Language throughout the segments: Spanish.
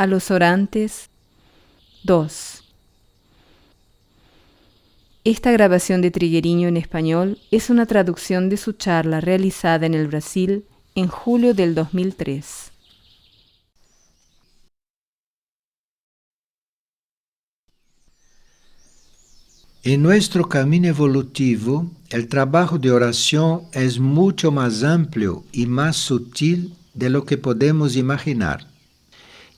a los orantes. 2. Esta grabación de Triguerio en español es una traducción de su charla realizada en el Brasil en julio del 2003. En nuestro camino evolutivo, el trabajo de oración es mucho más amplio y más sutil de lo que podemos imaginar.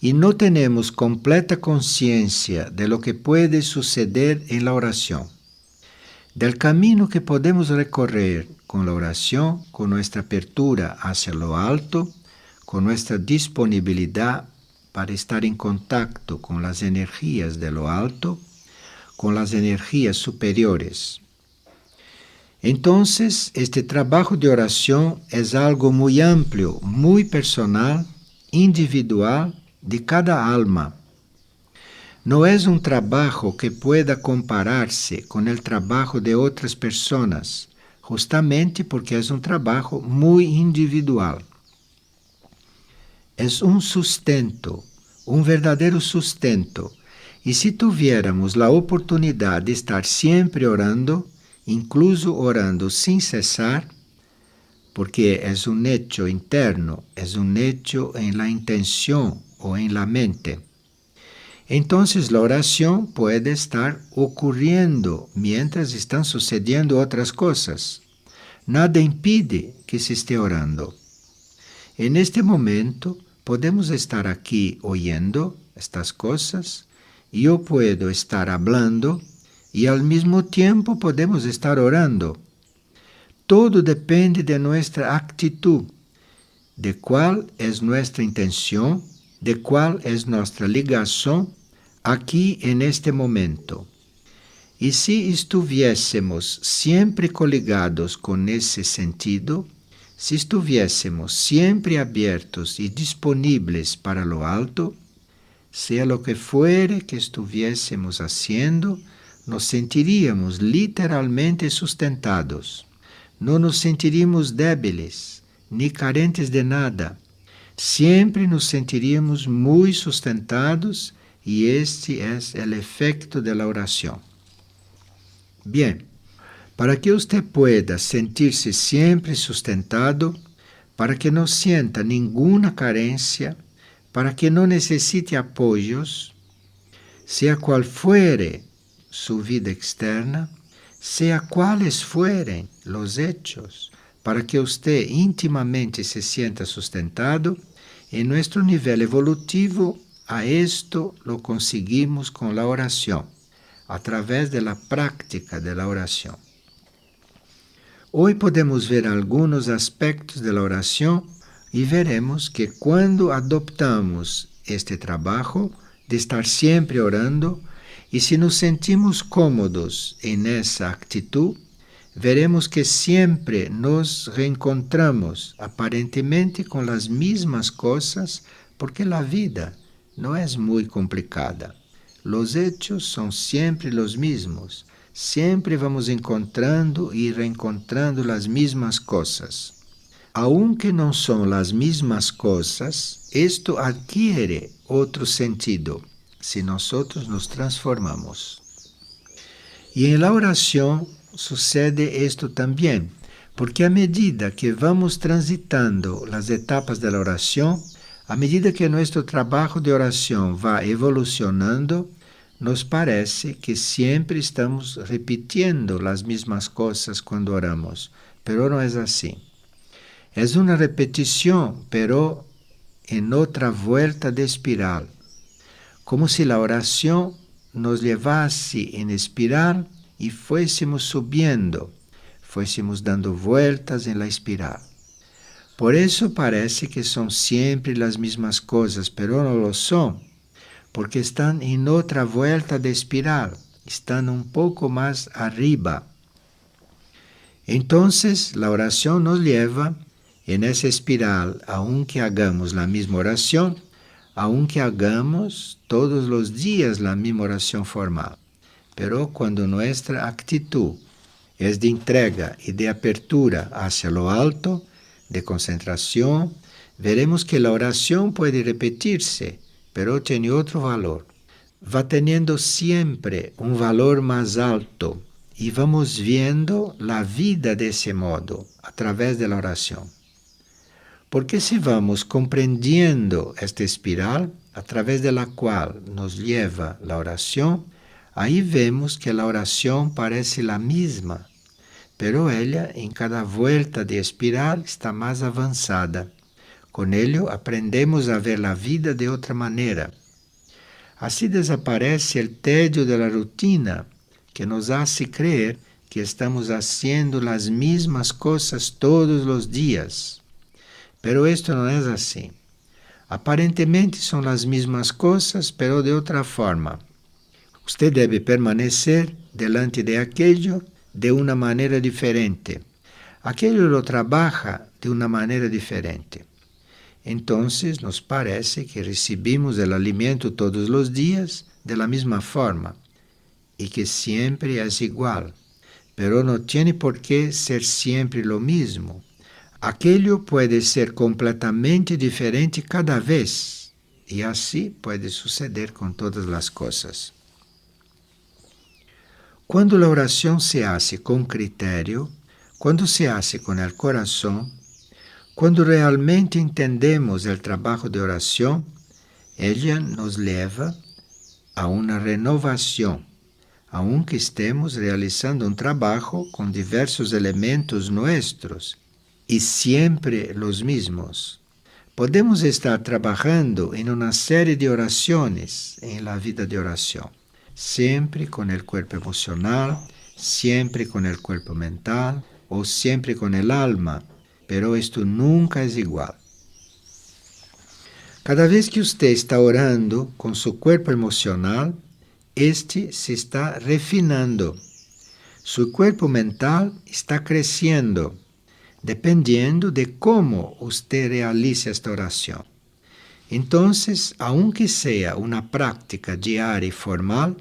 Y no tenemos completa conciencia de lo que puede suceder en la oración. Del camino que podemos recorrer con la oración, con nuestra apertura hacia lo alto, con nuestra disponibilidad para estar en contacto con las energías de lo alto, con las energías superiores. Entonces, este trabajo de oración es algo muy amplio, muy personal, individual de cada alma. No es un trabajo que pueda compararse con el trabajo de otras personas, justamente porque es un trabajo muy individual. Es un sustento, un verdadero sustento. Y si tuviéramos la oportunidad de estar siempre orando, incluso orando sin cesar, porque es un hecho interno, es un hecho en la intención o en la mente, entonces la oración puede estar ocurriendo mientras están sucediendo otras cosas. Nada impide que se esté orando. En este momento podemos estar aquí oyendo estas cosas, y yo puedo estar hablando y al mismo tiempo podemos estar orando. Todo depende de nuestra actitud, de cuál es nuestra intención, de cuál es nuestra ligación aquí en este momento. Y si estuviésemos siempre coligados con ese sentido, si estuviésemos siempre abiertos y disponibles para lo alto, sea lo que fuere que estuviésemos haciendo, nos sentiríamos literalmente sustentados. No nos sentiríamos débiles ni carentes de nada. Siempre nos sentiríamos muy sustentados y este es el efecto de la oración. Bien, para que usted pueda sentirse siempre sustentado, para que no sienta ninguna carencia, para que no necesite apoyos, sea cual fuere su vida externa, sea cuales fueren los hechos, para que usted íntimamente se sienta sustentado, en nuestro nivel evolutivo, a esto lo conseguimos con la oración, a través de la práctica de la oración. Hoy podemos ver algunos aspectos de la oración y veremos que cuando adoptamos este trabajo de estar siempre orando, y si nos sentimos cómodos en esa actitud, veremos que siempre nos reencontramos aparentemente con las mismas cosas, porque la vida no es muy complicada. Los hechos son siempre los mismos. Siempre vamos encontrando y reencontrando las mismas cosas. Aunque no son las mismas cosas, esto adquiere otro sentido si nosotros nos transformamos. Y en la oración sucede esto también, porque a medida que vamos transitando las etapas de la oración, a medida que nuestro trabajo de oración va evolucionando, nos parece que siempre estamos repitiendo las mismas cosas cuando oramos, pero no es así. Es una repetición, pero en otra vuelta de espiral, como si la oración nos llevase en espiral y fuésemos subiendo, fuésemos dando vueltas en la espiral. Por eso parece que son siempre las mismas cosas, pero no lo son, porque están en otra vuelta de espiral, están un poco más arriba. Entonces la oración nos lleva en esa espiral, aunque hagamos la misma oración, aunque hagamos todos los días la misma oración formal. Pero cuando nuestra actitud es de entrega y de apertura hacia lo alto, de concentración, veremos que la oración puede repetirse pero tiene otro valor. Va teniendo siempre un valor más alto y vamos viendo la vida de ese modo a través de la oración. Porque si vamos comprendiendo esta espiral a través de la cual nos lleva la oración, ahí vemos que la oración parece la misma, pero ella en cada vuelta de espiral está más avanzada. Con ello aprendemos a ver la vida de otra manera. Así desaparece el tedio de la rutina que nos hace creer que estamos haciendo las mismas cosas todos los días. Pero esto no es así. Aparentemente son las mismas cosas, pero de otra forma. Usted debe permanecer delante de aquello de una manera diferente. Aquello lo trabaja de una manera diferente. Entonces nos parece que recibimos el alimento todos los días de la misma forma y que siempre es igual, pero no tiene por qué ser siempre lo mismo. Aquello puede ser completamente diferente cada vez y así puede suceder con todas las cosas. Cuando la oración se hace con criterio, cuando se hace con el corazón, cuando realmente entendemos el trabajo de oración, ella nos lleva a una renovación, aunque estemos realizando un trabajo con diversos elementos nuestros y siempre los mismos. Podemos estar trabajando en una serie de oraciones en la vida de oración, siempre con el cuerpo emocional, siempre con el cuerpo mental o siempre con el alma, pero esto nunca es igual. Cada vez que usted está orando con su cuerpo emocional, este se está refinando. Su cuerpo mental está creciendo, dependiendo de cómo usted realice esta oración. Entonces, aunque sea una práctica diaria y formal,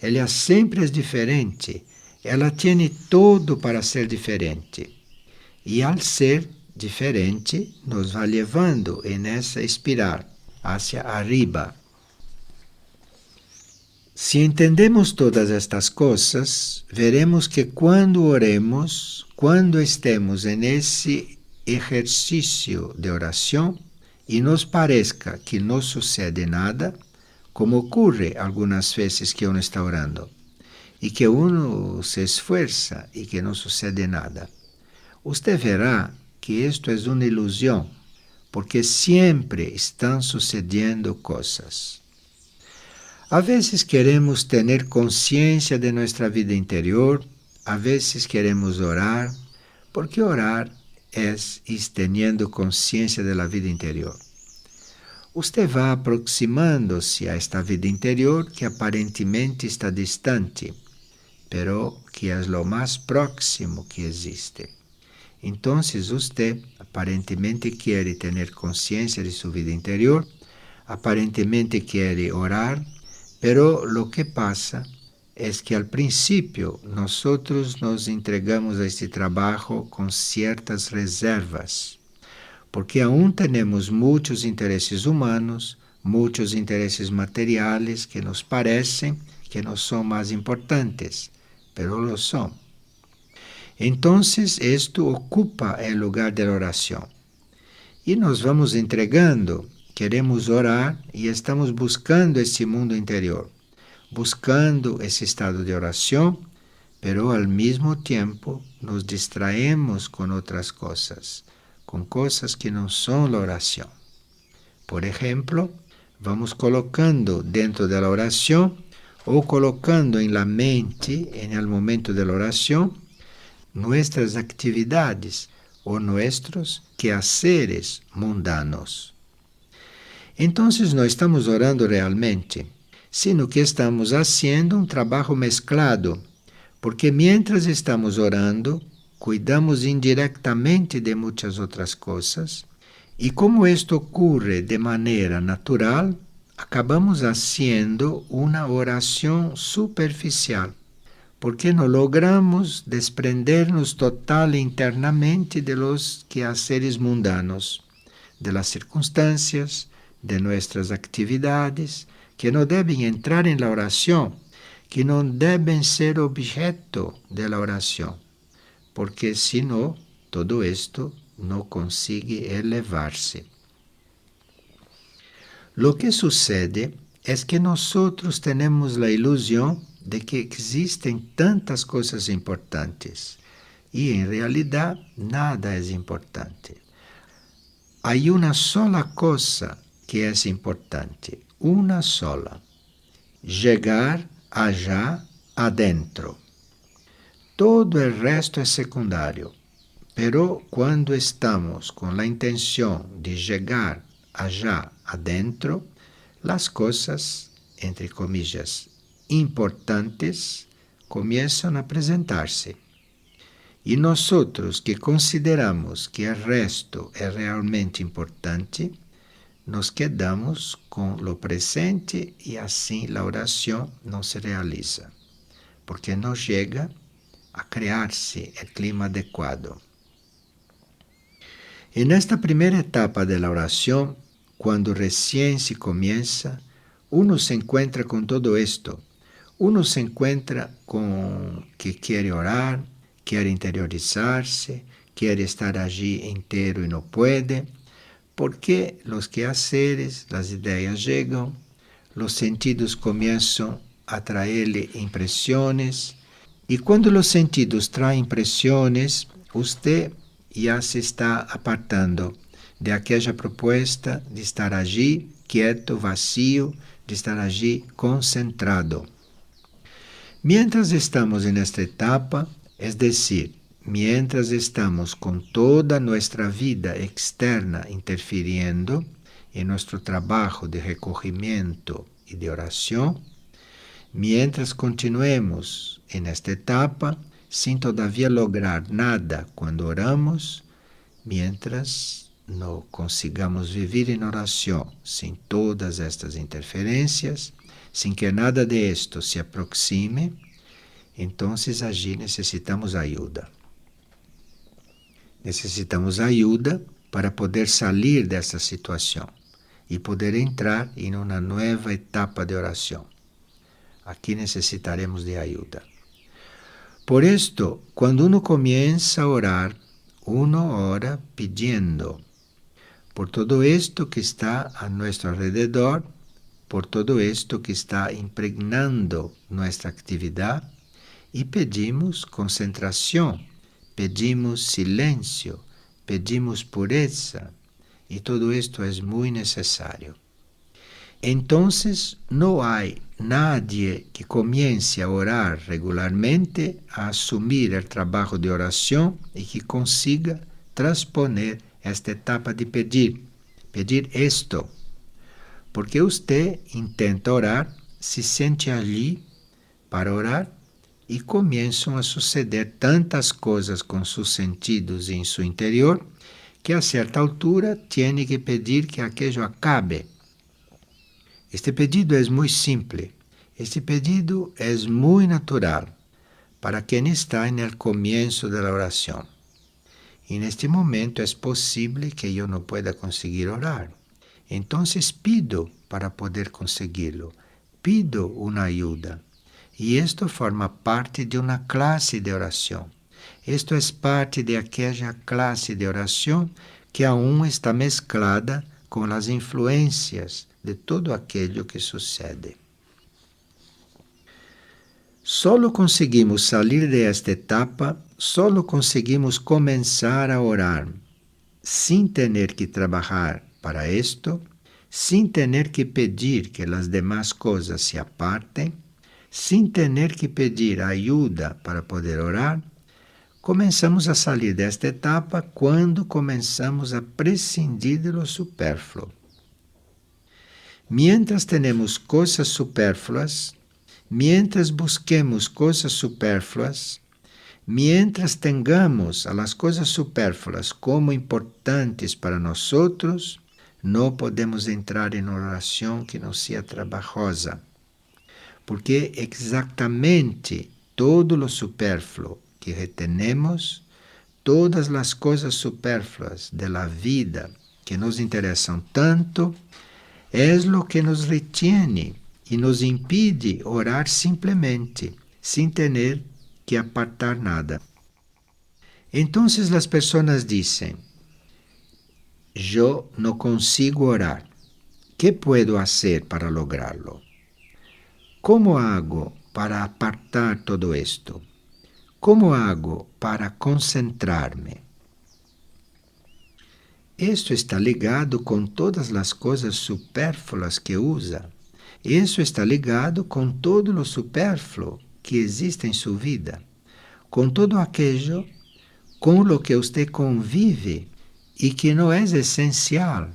ella siempre es diferente. Ella tiene todo para ser diferente. Y al ser diferente, nos va llevando en esa espiral hacia arriba. Si entendemos todas estas cosas, veremos que cuando oremos, cuando estemos en ese ejercicio de oración y nos parezca que no sucede nada, como ocurre algunas veces que uno está orando, y que uno se esfuerza y que no sucede nada, usted verá que esto es una ilusión, porque siempre están sucediendo cosas. A veces queremos tener conciencia de nuestra vida interior, a veces queremos orar, porque orar es ir teniendo conciencia de la vida interior. Usted va aproximándose a esta vida interior que aparentemente está distante, pero que es lo más próximo que existe. Entonces usted aparentemente quiere tener conciencia de su vida interior, aparentemente quiere orar, pero lo que pasa es que al principio nosotros nos entregamos a este trabajo con ciertas reservas, porque aún tenemos muchos intereses humanos, muchos intereses materiales que nos parecen que no son más importantes, pero lo son. Entonces esto ocupa el lugar de la oración. Y nos vamos entregando, queremos orar y estamos buscando ese mundo interior, buscando ese estado de oración, pero al mismo tiempo nos distraemos con otras cosas, con cosas que no son la oración. Por ejemplo, vamos colocando dentro de la oración o colocando en la mente, en el momento de la oración, nuestras actividades o nuestros quehaceres mundanos. Entonces no estamos orando realmente, sino que estamos haciendo un trabajo mezclado, porque mientras estamos orando, cuidamos indirectamente de muchas otras cosas, y como esto ocurre de manera natural, acabamos haciendo una oración superficial, porque no logramos desprendernos total e internamente de los quehaceres mundanos, de las circunstancias, de nossas atividades, que não devem entrar em la oração, que não devem ser objeto de la oração, porque senão todo esto não consegue elevar-se. Lo que sucede es que nosotros tenemos la ilusión de que existen tantas cosas importantes y en realidad nada es importante. Hay una sola cosa que es importante, una sola: llegar allá adentro. Todo el resto es secundario, pero cuando estamos con la intención de llegar allá adentro, las cosas, entre comillas, importantes, comienzan a presentarse. Y nosotros que consideramos que el resto es realmente importante, nos quedamos con lo presente y así la oración no se realiza, porque no llega a crearse el clima adecuado. En esta primera etapa de la oración, cuando recién se comienza, uno se encuentra con todo esto. Uno se encuentra con que quiere orar, quiere interiorizarse, quiere estar allí entero y no puede, porque los quehaceres, las ideas llegan, los sentidos comienzan a traerle impresiones, y cuando los sentidos traen impresiones, usted ya se está apartando de aquella propuesta de estar allí quieto, vacío, de estar allí concentrado. Mientras estamos en esta etapa, es decir, mientras estamos con toda nuestra vida externa interfiriendo en nuestro trabajo de recogimiento y de oración, mientras continuemos en esta etapa, sin todavía lograr nada cuando oramos, mientras no consigamos vivir en oración sin todas estas interferencias, sin que nada de esto se aproxime, entonces allí necesitamos ayuda. Necesitamos ayuda para poder salir de esta situación y poder entrar en una nueva etapa de oración. Aquí necesitaremos de ayuda. Por esto, cuando uno comienza a orar, uno ora pidiendo por todo esto que está a nuestro alrededor, por todo esto que está impregnando nuestra actividad, y pedimos concentración, pedimos silencio, pedimos pureza, y todo esto es muy necesario. Entonces no hay nadie que comience a orar regularmente, a asumir el trabajo de oración y que consiga transponer esta etapa de pedir esto. Porque usted intenta orar, se siente allí para orar y comienzan a suceder tantas cosas con sus sentidos y en su interior que a cierta altura tiene que pedir que aquello acabe. Este pedido es muy simple, este pedido es muy natural para quien está en el comienzo de la oración. Y en este momento es posible que yo no pueda conseguir orar. Entonces pido para poder conseguirlo, pido una ayuda. Y esto forma parte de una clase de oración. Esto es parte de aquella clase de oración que aún está mezclada con las influencias de todo aquello que sucede. Solo conseguimos salir de esta etapa, solo conseguimos comenzar a orar sin tener que trabajar para esto, sin tener que pedir que las demás cosas se aparten, sin tener que pedir ayuda para poder orar. Comenzamos a salir de esta etapa cuando comenzamos a prescindir de lo superfluo. Mientras tenemos cosas superfluas, mientras busquemos cosas superfluas, mientras tengamos a las cosas superfluas como importantes para nosotros, no podemos entrar en oración que no sea trabajosa. Porque exactamente todo lo superfluo que retenemos, todas las cosas superfluas de la vida que nos interesan tanto, es lo que nos retiene y nos impide orar simplemente, sin tener que apartar nada. Entonces las personas dicen, yo no consigo orar. ¿Qué puedo hacer para lograrlo? ¿Cómo hago para apartar todo esto? ¿Cómo hago para concentrarme? Esto está ligado con todas las cosas supérfluas que usa. Eso está ligado con todo lo superfluo que existe en su vida, con todo aquello con lo que usted convive y que no es esencial.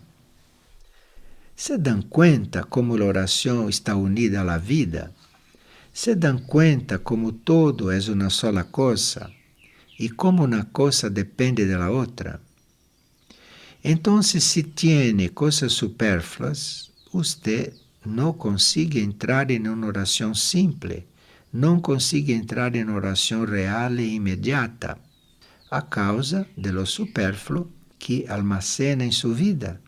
¿Se dan cuenta cómo la oración está unida a la vida? ¿Se dan cuenta cómo todo es una sola cosa y cómo una cosa depende de la otra? Entonces, si tiene cosas superfluas, usted no consigue entrar en una oración simple, no consigue entrar en oración real e inmediata, a causa de lo superfluo que almacena en su vida,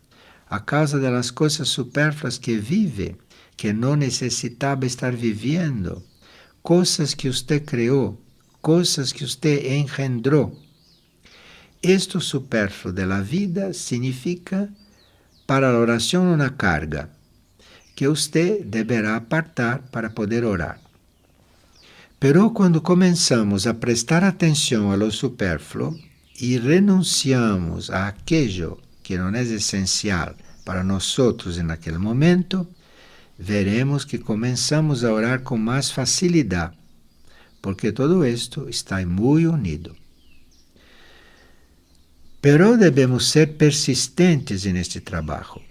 a causa de las cosas superfluas que vive, que no necesitaba estar viviendo, cosas que usted creó, cosas que usted engendró. Esto superfluo de la vida significa para la oración una carga que usted deberá apartar para poder orar. Pero cuando comenzamos a prestar atención a lo superfluo y renunciamos a aquello que no es esencial para nosotros en aquel momento, veremos que comenzamos a orar con más facilidad, porque todo esto está muy unido. Pero debemos ser persistentes en este trabajo,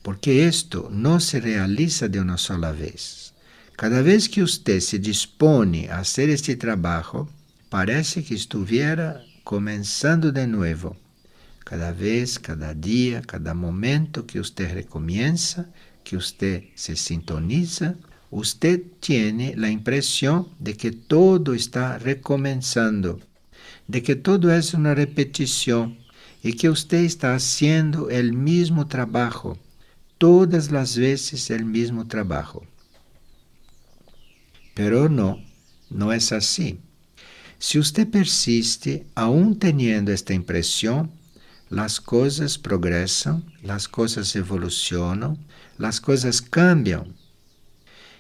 porque esto no se realiza de una sola vez. Cada vez que usted se dispone a hacer este trabajo, parece que estuviera comenzando de nuevo. Cada vez, cada día, cada momento que usted recomienza, que usted se sintoniza, usted tiene la impresión de que todo está recomenzando, de que todo es una repetición y que usted está haciendo el mismo trabajo, todas las veces el mismo trabajo. Pero no es así. Si usted persiste, aún teniendo esta impresión, las cosas progresan, las cosas evolucionan, las cosas cambian.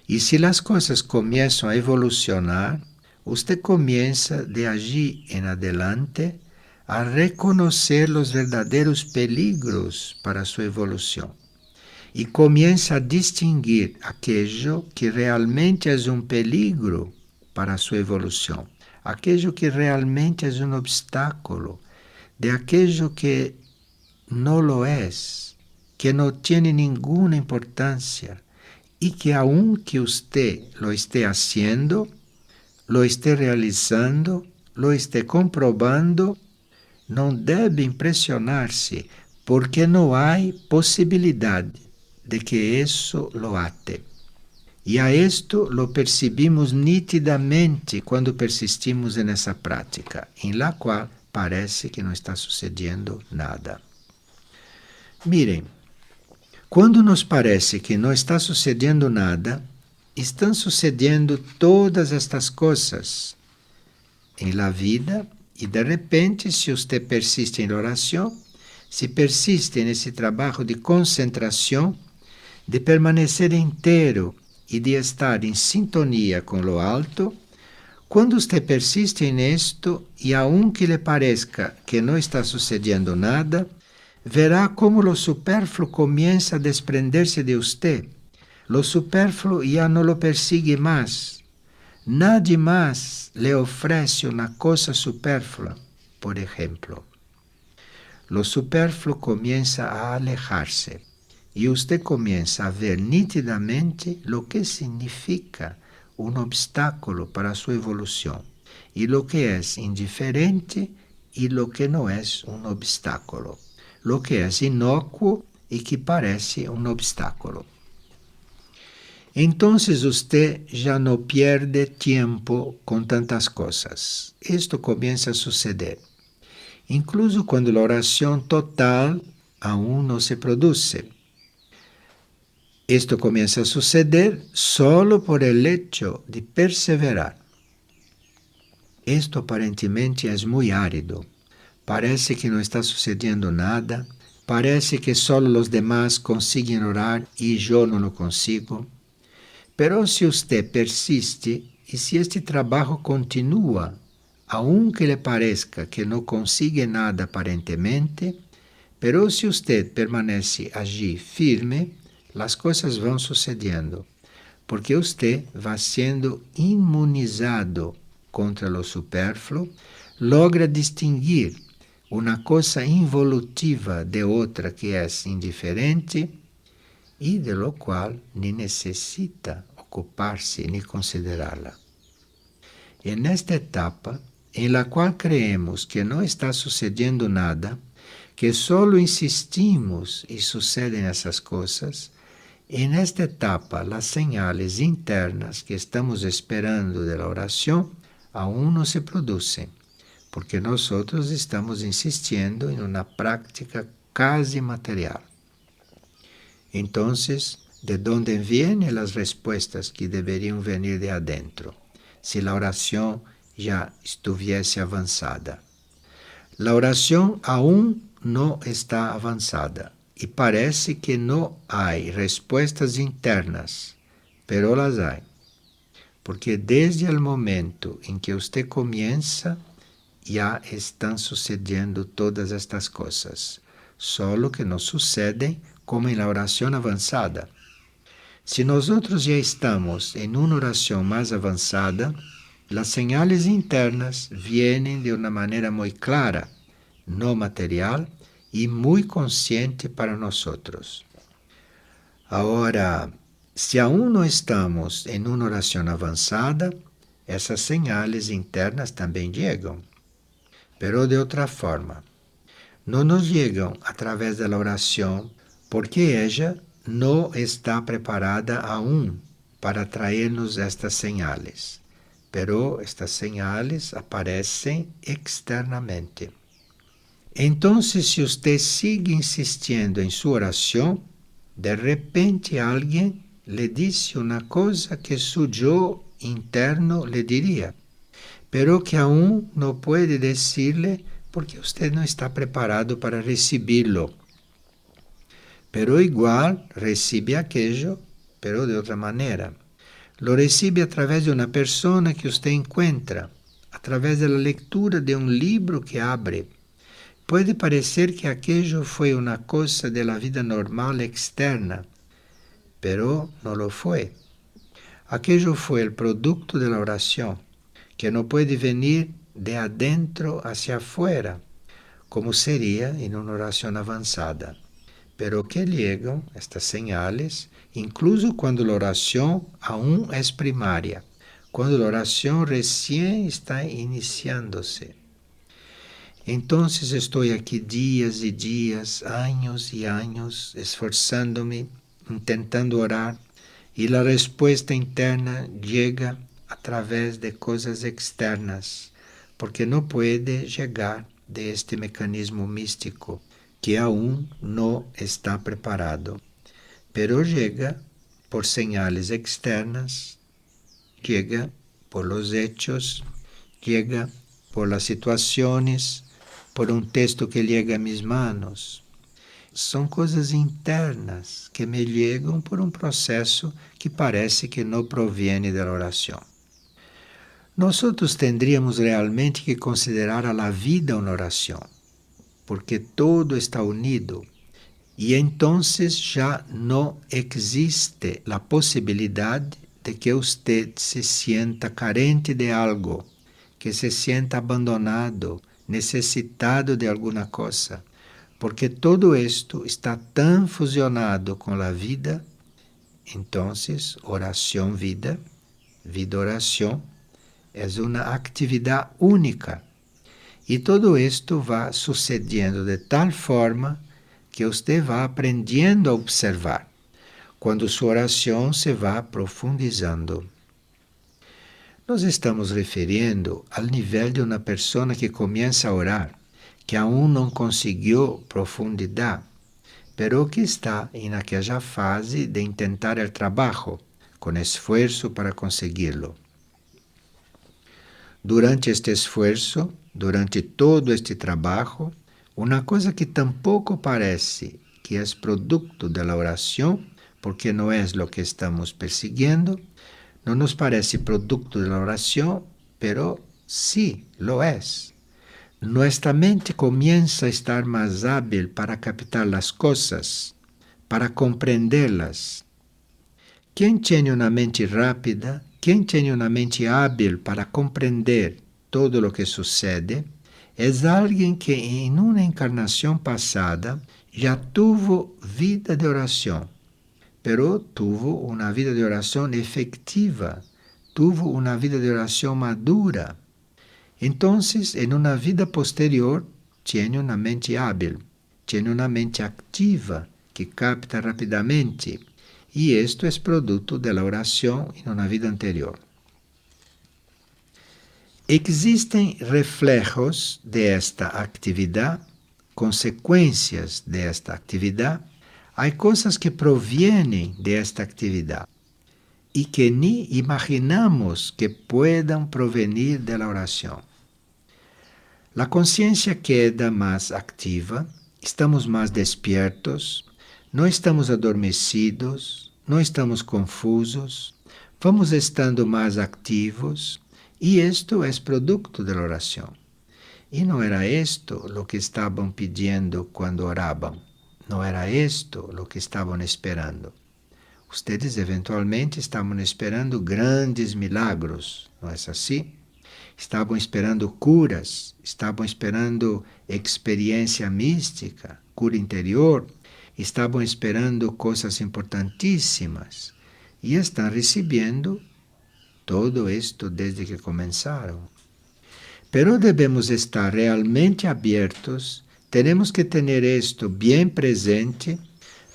Y si las cosas comienzan a evolucionar, usted comienza de allí en adelante a reconocer los verdaderos peligros para su evolución. Y comienza a distinguir aquello que realmente es un peligro para su evolución, aquello que realmente es un obstáculo, de aquello que no lo es, que no tiene ninguna importancia y que aunque usted lo esté haciendo, lo esté realizando, lo esté comprobando, no debe impresionarse porque no hay posibilidad de que eso lo ate. Y a esto lo percibimos nítidamente cuando persistimos en esa práctica, en la cual parece que no está sucediendo nada. Miren, cuando nos parece que no está sucediendo nada, están sucediendo todas estas cosas en la vida y de repente, si usted persiste en la oración, si persiste en ese trabajo de concentración, de permanecer entero y de estar en sintonía con lo alto, cuando usted persiste en esto y aunque le parezca que no está sucediendo nada, verá cómo lo superfluo comienza a desprenderse de usted. Lo superfluo ya no lo persigue más. Nadie más le ofrece una cosa superflua, por ejemplo. Lo superfluo comienza a alejarse y usted comienza a ver nítidamente lo que significa un obstáculo para su evolución y lo que es indiferente y lo que no es un obstáculo, lo que es inocuo y que parece un obstáculo. Entonces usted ya no pierde tiempo con tantas cosas. Esto comienza a suceder. Incluso cuando la oración total aún no se produce. Esto comienza a suceder solo por el hecho de perseverar. Esto aparentemente es muy árido. Parece que no está sucediendo nada. Parece que solo los demás consiguen orar y yo no lo consigo. Pero si usted persiste y si este trabajo continúa, aunque le parezca que no consigue nada aparentemente, pero si usted permanece allí firme, las cosas van sucediendo, porque usted va siendo inmunizado contra lo superfluo, logra distinguir una cosa involutiva de otra que es indiferente y de lo cual ni necesita ocuparse ni considerarla. En esta etapa, en la cual creemos que no está sucediendo nada, que solo insistimos y suceden esas cosas, en esta etapa las señales internas que estamos esperando de la oración aún no se producen, porque nosotros estamos insistiendo en una práctica casi material. Entonces, ¿de dónde vienen las respuestas que deberían venir de adentro, si la oración ya estuviese avanzada? La oración aún no está avanzada y parece que no hay respuestas internas, pero las hay. Porque desde el momento en que usted comienza, ya están sucediendo todas estas cosas, solo que no suceden como en la oración avanzada. Si nosotros ya estamos en una oración más avanzada, las señales internas vienen de una manera muy clara, no material y muy consciente para nosotros. Ahora, si aún no estamos en una oración avanzada, esas señales internas también llegan, pero de otra forma. No nos llegan a través de la oración porque ella no está preparada aún para traernos estas señales, pero estas señales aparecen externamente. Entonces, si usted sigue insistiendo en su oración, de repente alguien le dice una cosa que su yo interno le diría, pero que aún no puede decirle porque usted no está preparado para recibirlo. Pero igual recibe aquello, pero de otra manera. Lo recibe a través de una persona que usted encuentra, a través de la lectura de un libro que abre. Puede parecer que aquello fue una cosa de la vida normal externa, pero no lo fue. Aquello fue el producto de la oración, que no puede venir de adentro hacia afuera, como sería en una oración avanzada, pero que llegan estas señales incluso cuando la oración aún es primaria, cuando la oración recién está iniciándose. Entonces estoy aquí días y días, años y años, esforzándome, intentando orar, y la respuesta interna llega a través de cosas externas, porque no puede llegar de este mecanismo místico que aún no está preparado, pero llega por señales externas, llega por los hechos, llega por las situaciones, por un texto que llega a mis manos. São coisas internas que me llegan por um processo que parece que não proviene da oração. Nós tendríamos realmente que considerar a la vida uma oração, porque todo está unido e entonces já não existe a possibilidade de que usted se sienta carente de algo, que se sienta abandonado, necesitado de alguna cosa, porque todo esto está tan fusionado con la vida. Entonces, oración-vida, vida-oración, es una actividad única. Y todo esto va sucediendo de tal forma que usted va aprendiendo a observar, cuando su oración se va profundizando. Nos estamos referindo al nivel de una persona que comienza a orar, que aún não conseguiu profundidade, pero que está em aquela fase de intentar o trabalho, com esforço para conseguirlo. Durante este esforço, durante todo este trabalho, uma coisa que tampouco parece que é produto da oração, porque não é o que estamos persiguiendo, não nos parece produto da oração, pero sí lo é. Nuestra mente comienza a estar más hábil para captar las cosas, para comprenderlas. Quem tiene una mente rápida, quem tiene una mente hábil para comprender todo lo que sucede, es alguien que en una encarnación pasada ya tuvo vida de oración, pero tuvo una vida de oración efectiva, tuvo una vida de oración madura. Entonces, en una vida posterior, tiene una mente hábil, tiene una mente activa que capta rápidamente. Y esto es producto de la oración en una vida anterior. Existen reflejos de esta actividad, consecuencias de esta actividad. Hay cosas que provienen de esta actividad y que ni imaginamos que puedan provenir de la oración. La conciencia queda más activa, estamos más despiertos, no estamos adormecidos, no estamos confusos, vamos estando más activos y esto es producto de la oración. Y no era esto lo que estaban pidiendo cuando oraban, no era esto lo que estaban esperando. Ustedes eventualmente estavam esperando grandes milagros, não é assim? Estavam esperando curas, estavam esperando experiência mística, cura interior, estavam esperando coisas importantíssimas e estão recebendo todo isto desde que começaram. Pero devemos estar realmente abertos, temos que ter isto bem presente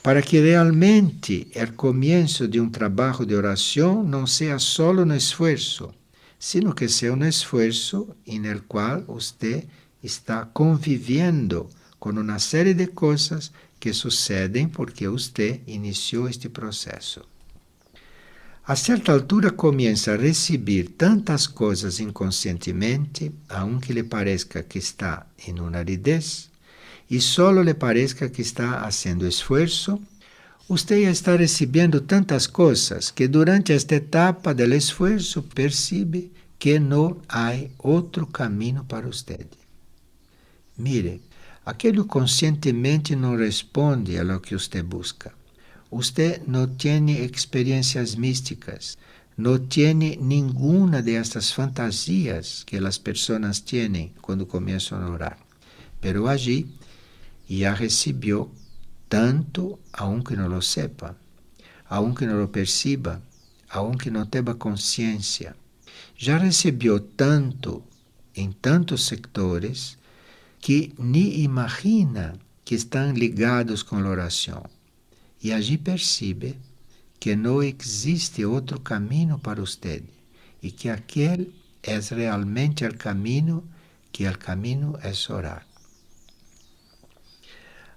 para que realmente o começo de trabalho de oração não seja solo um esforço, sino que seja um esforço em el qual você está conviviendo com uma série de coisas que sucedem porque você iniciou este processo. A certa altura começa a receber tantas coisas inconscientemente, aunque lhe pareça que está em uma aridez, e solo lhe pareça que está fazendo esforço, você está recebendo tantas coisas que durante esta etapa do esforço percebe que não há outro caminho para você. Mire, aquilo conscientemente não responde a lo que você busca. Você não tem experiências místicas, não tem nenhuma dessas fantasias que as pessoas têm quando começam a orar. Pero allí ya recibió tanto, aunque no lo sepa, aunque no lo perciba, aunque no tenga conciencia. Ya recibió tanto en tantos sectores que ni imagina que están ligados con la oración. Y allí percibe que no existe otro camino para usted y que aquel es realmente el camino, que el camino es orar.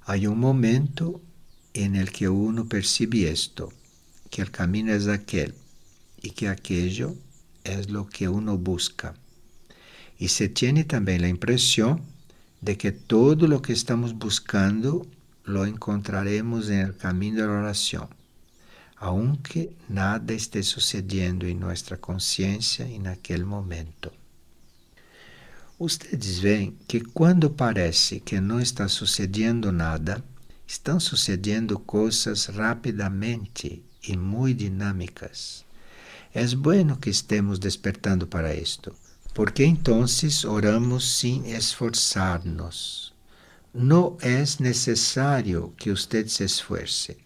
Hay un momento en el que uno percibe esto, que el camino es aquel y que aquello es lo que uno busca. Y se tiene también la impresión de que todo lo que estamos buscando lo encontraremos en el camino de la oración, aunque nada esté sucediendo en nuestra conciencia en aquel momento. Ustedes veem que quando parece que não está sucedendo nada, estão sucedendo coisas rapidamente e muito dinâmicas. É bueno que estemos despertando para isto, porque então oramos sem esforçar-nos. Não é necessário que você se esforce,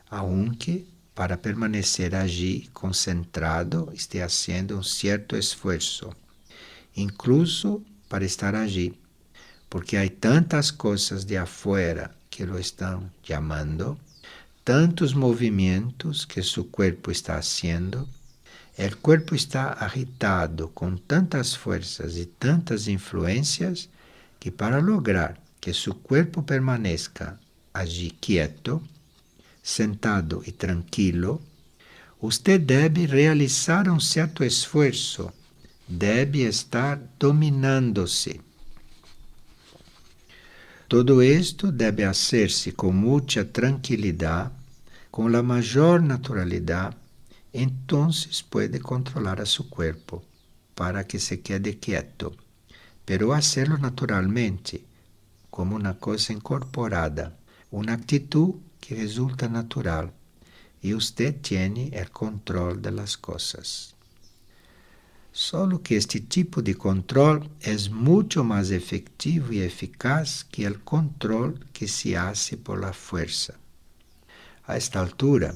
aunque para permanecer allí concentrado esté haciendo certo esforço, incluso para estar allí, porque há tantas coisas de afuera que lo estão chamando, tantos movimentos que su cuerpo está haciendo, el cuerpo está agitado com tantas fuerzas e tantas influencias que para lograr que su cuerpo permanezca allí quieto, sentado y tranquilo, usted debe realizar un cierto esfuerzo, debe estar dominándose. Todo esto debe hacerse con mucha tranquilidad, con la mayor naturalidad, entonces puede controlar a su cuerpo para que se quede quieto, pero hacerlo naturalmente, como una cosa incorporada, una actitud que resulta natural, y usted tiene el control de las cosas. Solo que este tipo de control es mucho más efectivo y eficaz que el control que se hace por la fuerza. A esta altura,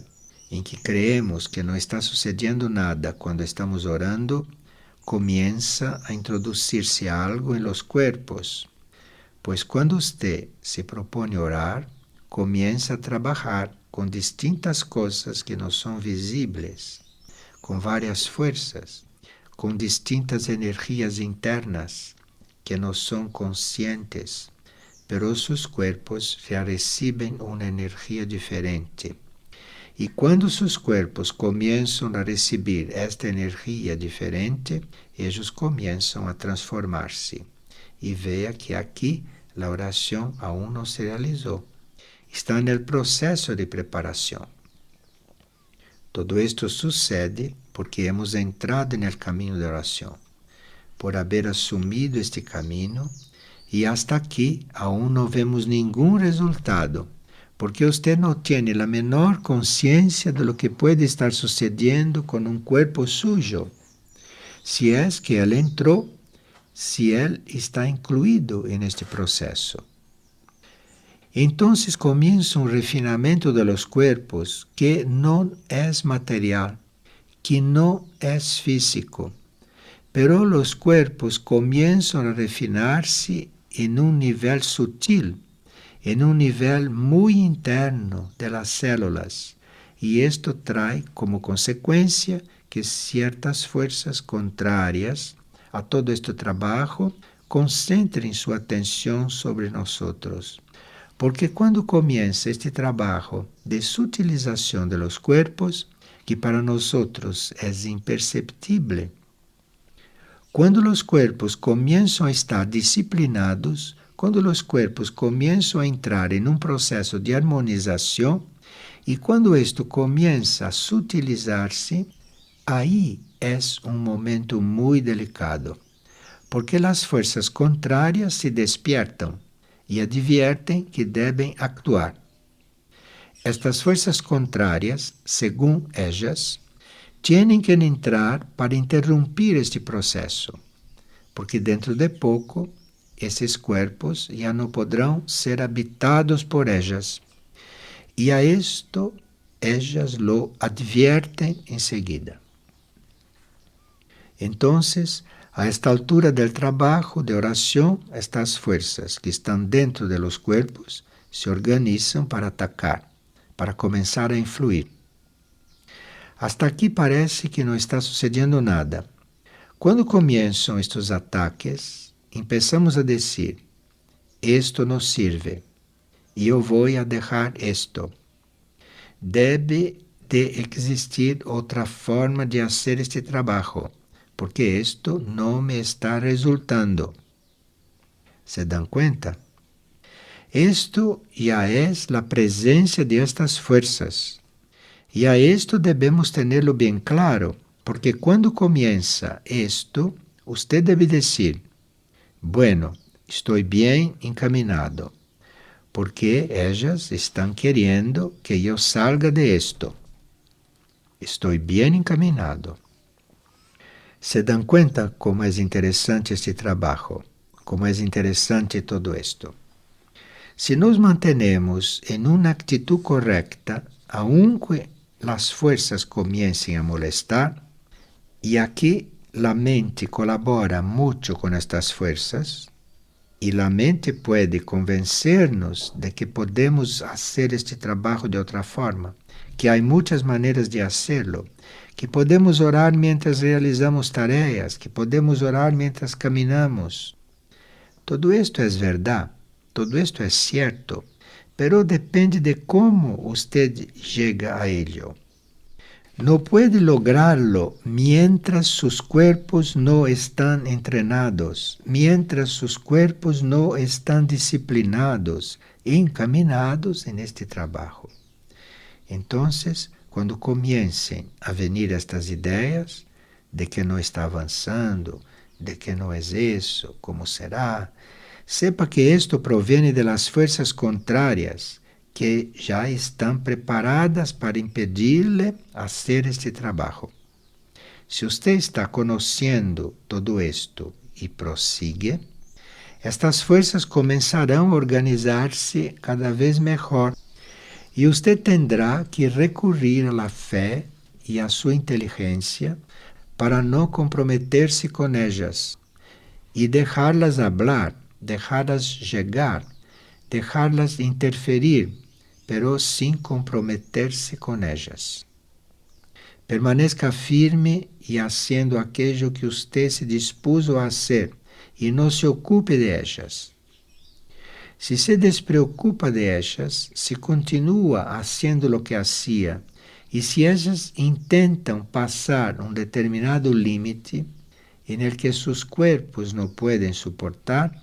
en que creemos que no está sucediendo nada cuando estamos orando, comienza a introducirse algo en los cuerpos, pues cuando usted se propone orar, comienza a trabajar con distintas cosas que no son visibles, con varias fuerzas, con distintas energías internas que no son conscientes, pero sus cuerpos ya reciben una energía diferente. Y cuando sus cuerpos comienzan a recibir esta energía diferente, ellos comienzan a transformarse. Y vea que aquí la oración aún no se realizó. Está en el proceso de preparación. Todo esto sucede porque hemos entrado en el camino de oración, por haber asumido este camino, y hasta aquí aún no vemos ningún resultado, porque usted no tiene la menor conciencia de lo que puede estar sucediendo con un cuerpo suyo, si es que él entró, si él está incluido en este proceso. Entonces comienza un refinamiento de los cuerpos que no es material, que no es físico, pero los cuerpos comienzan a refinarse en un nivel sutil, en un nivel muy interno de las células, y esto trae como consecuencia que ciertas fuerzas contrarias a todo este trabajo concentren su atención sobre nosotros. Porque cuando comienza este trabajo de sutilización de los cuerpos, que para nosotros es imperceptible, cuando los cuerpos comienzan a estar disciplinados, quando os corpos começam a entrar em um processo de harmonização e quando isto começa a sutilizar-se, aí é um momento muito delicado, porque as forças contrárias se despiertam e adviertem que devem actuar. Estas forças contrárias, segundo elas, têm que entrar para interromper este processo, porque dentro de pouco esses corpos já não poderão ser habitados por elas. E a isto elas lo adviertem enseguida. Então, a esta altura del trabalho de oração, estas forças que estão dentro de los corpos se organizam para atacar, para começar a influir. Hasta aqui parece que não está sucedendo nada. Quando começam estes ataques, empezamos a dizer, esto não sirve, e eu vou a deixar esto. Deve de existir outra forma de fazer este trabalho, porque esto não me está resultando. ¿Se dan cuenta? Esto já é a presença de estas fuerzas. E a esto debemos tenerlo bem claro, porque quando comienza esto, usted debe decir, bueno, estou bem encaminado, porque ellas estão querendo que eu salga de esto. Estou bem encaminado. Se dan cuenta como é interessante este trabalho, como é interessante todo esto. Se nos mantenemos em uma atitude correta, aunque as forças comecem a molestar, e aqui a mente colabora muito com estas forças, e a mente pode convencer-nos de que podemos fazer este trabalho de outra forma, que há muitas maneiras de fazê-lo, que podemos orar mientras realizamos tarefas, que podemos orar mientras caminhamos. Todo isto é verdade, todo isto é certo, pero depende de cómo usted llega a ello. No puede lograrlo mientras sus cuerpos no están entrenados, mientras sus cuerpos no están disciplinados, encaminados en este trabajo. Entonces, cuando comiencen a venir estas ideas de que no está avanzando, de que no es eso, ¿cómo será? Sepa que esto proviene de las fuerzas contrarias que já estão preparadas para impedirle hacer este trabalho. Se você está conhecendo todo isto e prosigue, estas forças começarão a organizar-se cada vez melhor e você terá que recorrer à fé e à sua inteligência para não comprometer-se com elas e deixá-las hablar, deixá-las chegar, deixá-las interferir, pero sin comprometer-se com ellas. Permanezca firme e haciendo aquello que usted se dispuso a hacer e não se ocupe de ellas. Si se despreocupa de ellas, se continua haciendo lo que hacía e si ellas intentam passar um determinado límite en el que sus cuerpos no pueden suportar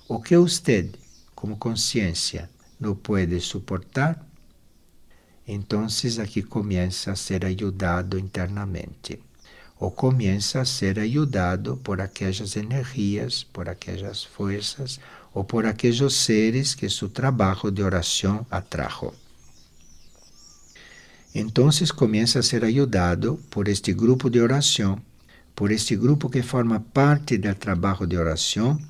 o que usted, como conciencia, no puede suportar, entonces aquí comienza a ser ayudado internamente, o comienza a ser ayudado por aquellas energías, por aquellas fuerzas, o por aquellos seres que su trabajo de oración atrajo. Entonces comienza a ser ayudado por este grupo de oración, por este grupo que forma parte del trabajo de oración,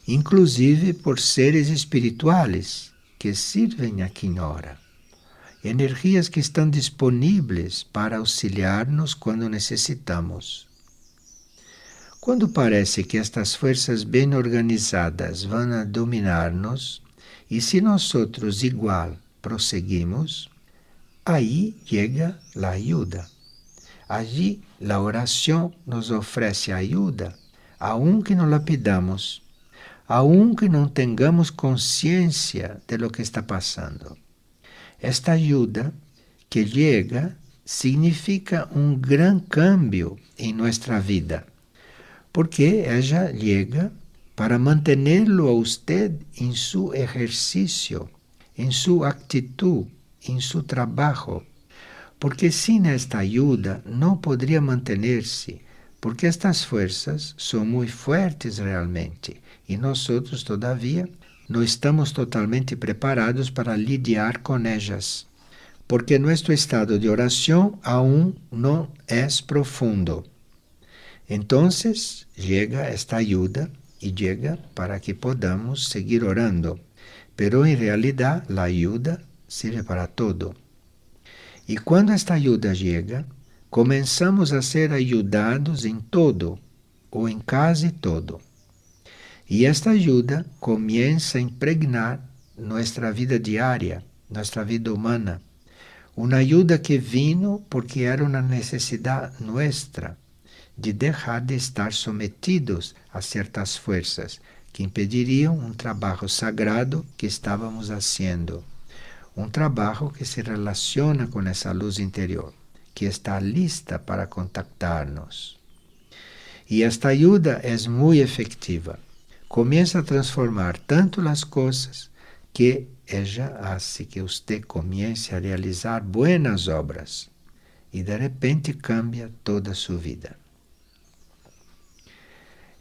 inclusive por seres espirituales que sirven aqui em hora. Energias que estão disponíveis para auxiliar-nos quando necessitamos. Quando parece que estas forças bem organizadas vão a dominar-nos, e se nós igual prosseguimos, aí chega a ajuda. Allí a oração nos oferece ajuda, aunque não la pidamos, aunque não tenhamos consciência de lo que está passando. Esta ajuda que chega significa um gran cambio em nossa vida, porque ela chega para mantenerlo a usted em su exercício, em su actitud, em su trabalho, porque sem esta ajuda não poderia manter-se, porque estas forças são muito fortes realmente e nós todavia não estamos totalmente preparados para lidiar com elas, porque nosso estado de oração aún não é profundo. Então, chega esta ajuda e chega para que podamos seguir orando, pero em realidade a ajuda serve para todo. E quando esta ajuda chega, começamos a ser ajudados em todo, ou em quase todo. E esta ajuda começa a impregnar nossa vida diária, nossa vida humana. Uma ajuda que vino porque era uma necessidade nossa de deixar de estar sometidos a certas forças que impediriam um trabalho sagrado que estávamos fazendo. Um trabalho que se relaciona com essa luz interior, que está lista para contactar-nos. E esta ajuda é muito efetiva. Começa a transformar tanto as coisas que ella hace que você comece a realizar buenas obras e de repente cambia toda a sua vida.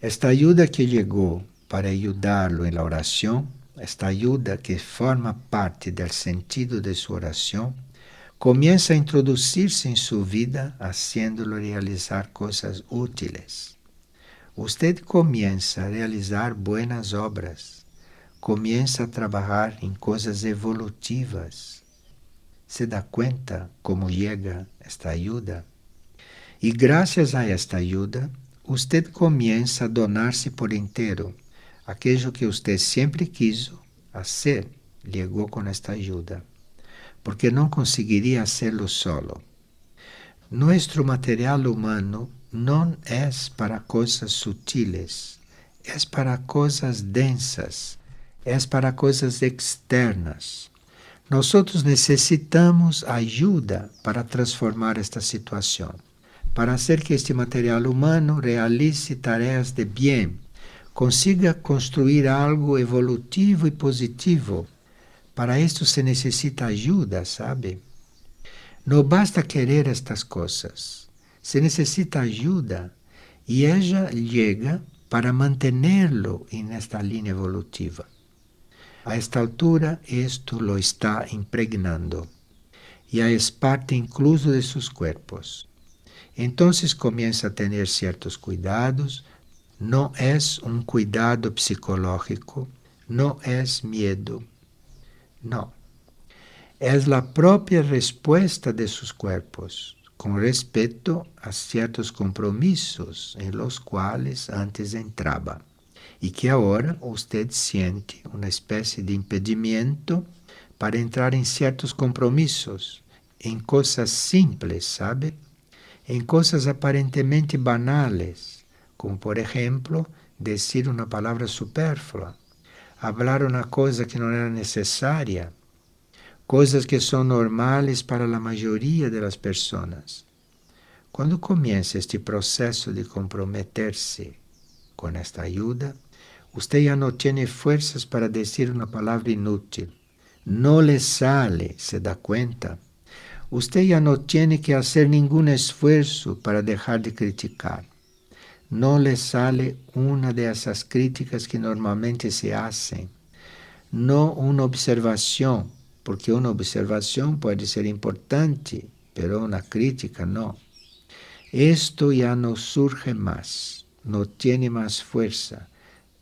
Esta ajuda que chegou para ajudá-lo em la oração, esta ajuda que forma parte do sentido de sua oração, começa a introduzir-se em sua vida, haciéndolo realizar coisas úteis. Você começa a realizar buenas obras, começa a trabalhar em coisas evolutivas. Se dá conta como chega esta ajuda? E graças a esta ajuda, você começa a donar-se por inteiro. Aquilo que você sempre quis fazer, chegou com esta ajuda, porque não conseguiria fazê-lo solo. Nosso material humano não é para coisas sutiles, é para coisas densas, é para coisas externas. Nós necessitamos ajuda para transformar esta situação, para hacer que este material humano realize tarefas de bem, consiga construir algo evolutivo e positivo. Para isto se necessita ajuda, sabe? Não basta querer estas coisas, se necessita ajuda e ela chega para mantenerlo en esta linha evolutiva. A esta altura, isto lo está impregnando. Ya es parte incluso de sus cuerpos. Entonces comienza a tener ciertos cuidados. No es un cuidado psicológico, no es miedo, no. Es la propia respuesta de sus cuerpos con respecto a ciertos compromisos en los cuales antes entraba y que ahora usted siente una especie de impedimento para entrar en ciertos compromisos, en cosas simples, ¿sabe? En cosas aparentemente banales, como por ejemplo decir una palabra superflua, hablar una cosa que no era necesaria, cosas que son normales para la mayoría de las personas. Cuando comienza este proceso de comprometerse con esta ayuda, usted ya no tiene fuerzas para decir una palabra inútil. No le sale, ¿se da cuenta? Usted ya no tiene que hacer ningún esfuerzo para dejar de criticar. No le sale una de esas críticas que normalmente se hacen. No una observación, porque una observación puede ser importante, pero una crítica no. Esto ya no surge más, no tiene más fuerza,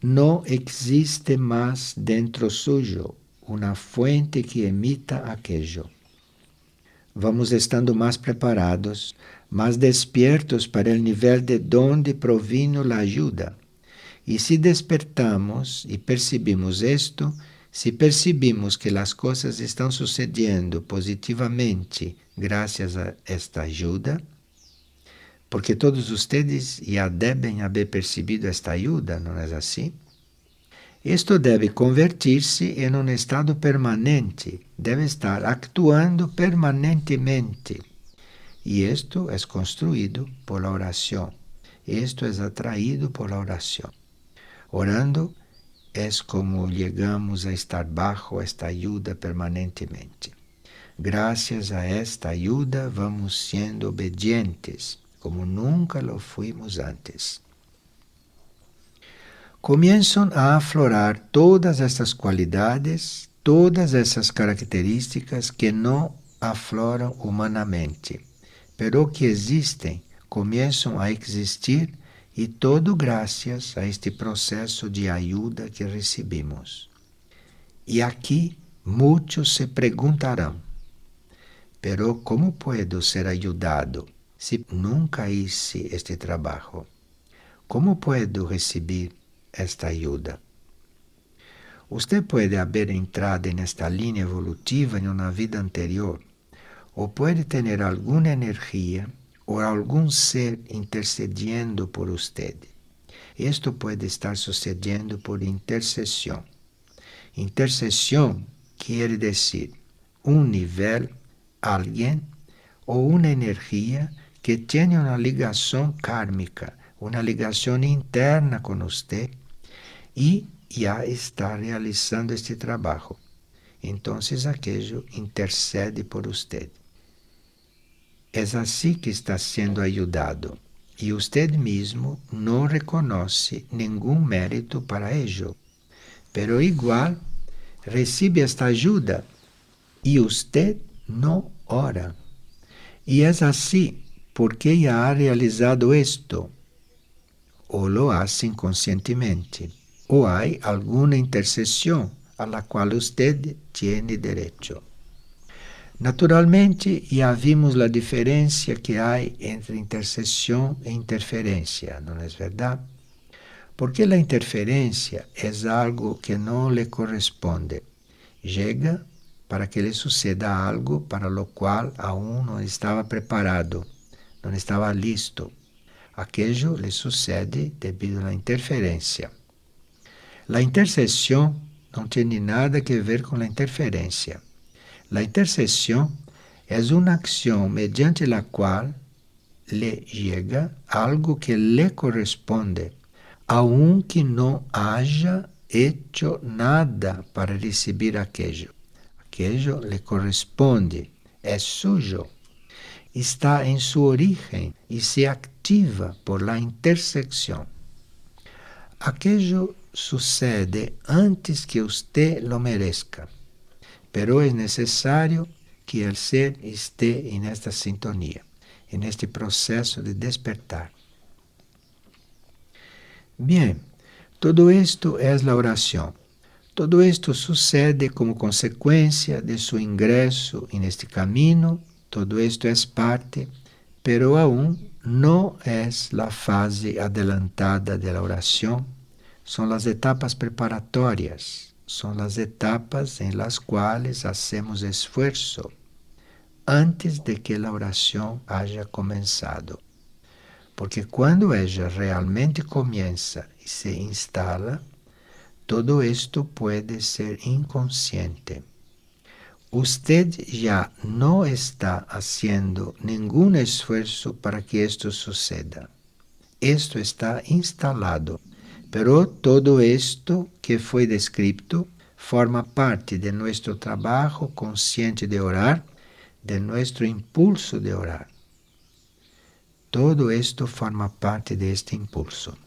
no existe más dentro suyo una fuente que emita aquello. Vamos estando más preparados, más despiertos para el nivel de donde provino la ayuda. Y si despertamos y percibimos esto, si percibimos que las cosas están sucediendo positivamente gracias a esta ayuda, porque todos ustedes ya deben haber percibido esta ayuda, ¿no es así? Esto debe convertirse en un estado permanente, debe estar actuando permanentemente. Y esto es construido por la oración, esto es atraído por la oración. Orando es como llegamos a estar bajo esta ayuda permanentemente. Gracias a esta ayuda vamos siendo obedientes, como nunca lo fuimos antes. Comienzan a aflorar todas estas cualidades, todas essas características que não afloram humanamente, pero que existem, começam a existir e todo graças a este processo de ajuda que recebemos. E aqui muitos se perguntarão, pero como puedo ser ayudado se nunca hice este trabalho? Como puedo receber esta ayuda? Usted puede haber entrado en esta línea evolutiva en una vida anterior, o puede tener alguna energía o algún ser intercediendo por usted. Esto puede estar sucediendo por intercesión. Intercesión quiere decir un nivel, alguien o una energía que tiene una ligación kármica, una ligación interna con usted y ya está realizando este trabajo. Entonces aquello intercede por usted. Es así que está siendo ayudado y usted mismo no reconoce ningún mérito para ello, pero igual recibe esta ayuda y usted no ora. Y es así porque ya ha realizado esto, o lo hace inconscientemente, o hay alguna intercesión a la cual usted tiene derecho. Naturalmente, ya vimos la diferencia que hay entre intercesión e interferencia, ¿no es verdad? Porque la interferencia es algo que no le corresponde. Llega para que le suceda algo para lo cual aún no estaba preparado, no estaba listo. Aquello le sucede debido a la interferencia. La intercesión no tiene nada que ver con la interferencia. La intercesión es una acción mediante la cual le llega algo que le corresponde, aunque no haya hecho nada para recibir aquello. Aquello le corresponde, es suyo, está en su origen y se activa por la intersección. Aquello sucede antes que usted lo merezca, pero es necesario que el ser esté en esta sintonía, en este proceso de despertar. Bien, todo esto es la oración. Todo esto sucede como consecuencia de su ingreso en este camino. Todo esto es parte, pero aún no es la fase adelantada de la oración. Son las etapas preparatorias, son las etapas en las cuales hacemos esfuerzo antes de que la oración haya comenzado. Porque cuando ella realmente comienza y se instala, todo esto puede ser inconsciente. Usted ya no está haciendo ningún esfuerzo para que esto suceda. Esto está instalado, pero todo esto que fue descrito forma parte de nuestro trabajo consciente de orar, de nuestro impulso de orar. Todo esto forma parte de este impulso.